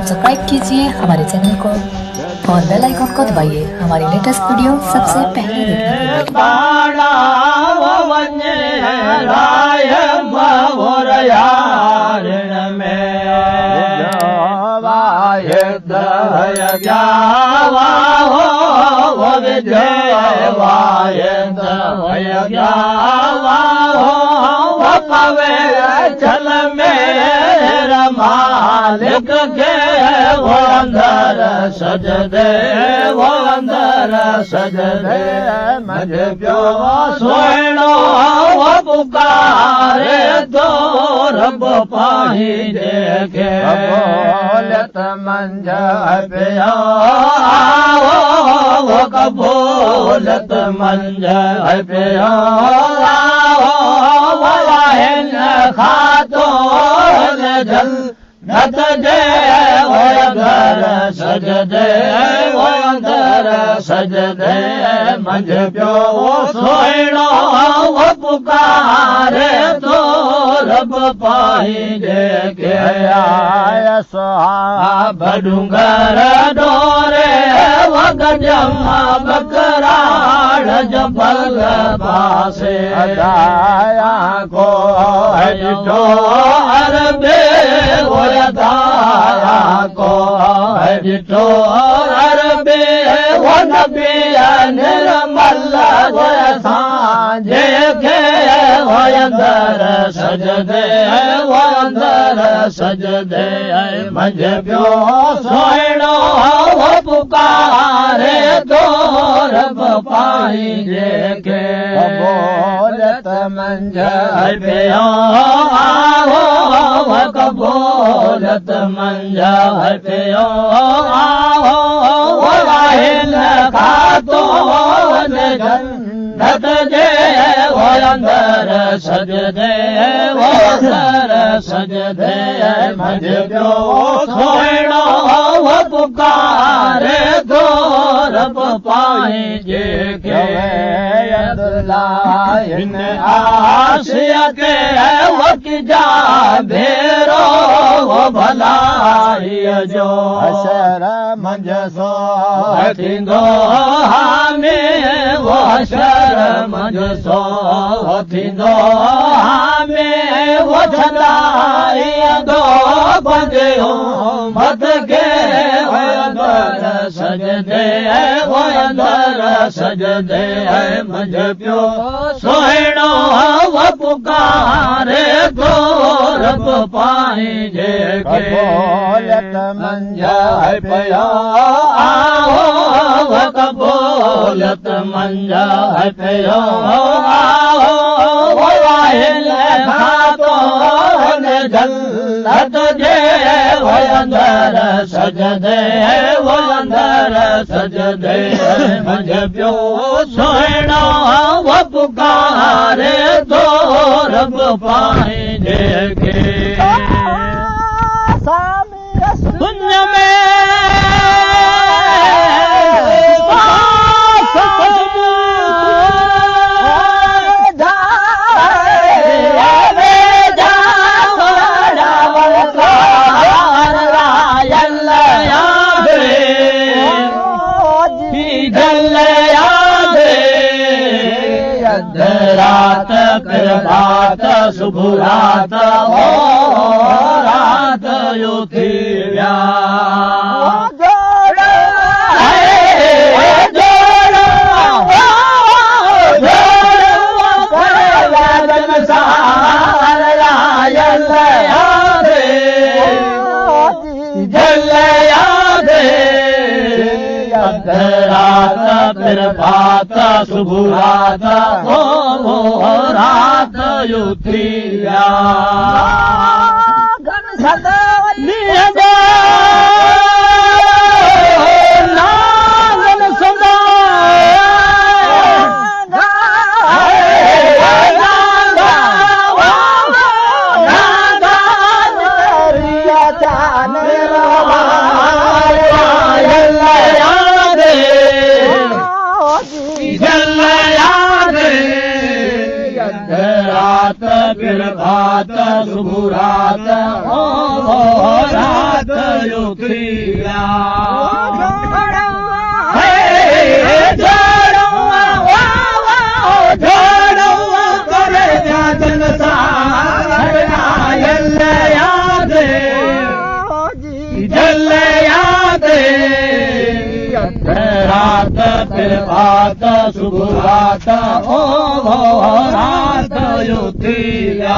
subscribe कीजिए हमारे channel को और बेल आइकन को दबाइए हमारी लेटेस्ट वीडियो सबसे पहले देखने के चल मेरा मालिक के वो अंदर सजदे वो अंदर सजदे मुझे प्यो सोनो वो पुकारे तो रब पाही देखे बोलत मंज पिया वो कबूलत मंज पिया खातो जन्नत दे वो अंदर सजदे वो अंदर सजदे मंझ प्यो सोनो वो पुकारे तो रब पाही देखे आया साहब डूंगर डोरे वो गजमा बकराड़ जबल पासे अदाया को हजो अरबे वो अदाया को हजो अरबे वो नबी निर्मल वो सांझे के वो अंदर सजदे वो अंदर सजदे मंझ प्यो सोनो वो पुकारे तो रब पाही देखे बोलत मंझ पियो आओ कबूलत मंझ पियो आओ खातो जन्नत दे वो अंदर सजदे वो अंदर सजदे मंझ प्यो सोनो वो पुकारे तो रब पाही देखे इन आसिया के वक्त जा भेरो वो भलाई जो असर मंझ सो थींदो हमें वो असर मंझ सो थींदो हमें वो छलाई दो बंदियो मत के वो अंदर सजदे वो अंदर सजदे मंझ प्यो सोनो वो पुकारे तो रब पाही देखे बोलत मंझ पियो आओ कबूलत मंझ पियो आओ खातो जन्नत दे वो अंदर सजदे वो अंदर सजदे मंझ प्यो सोनो वो पुकारे तो रब पाही देखे दुनिया में रात कर बात सुबह रात हो रात यो थी व्या रात फिर बात सुबह रात हो रात युत्रिया गण सदवली नागन सदा रात फिर बात सुबह रात हो रात ਉਤਰੀਆ रात फिर बात सुबह रात ओ रात उतरिया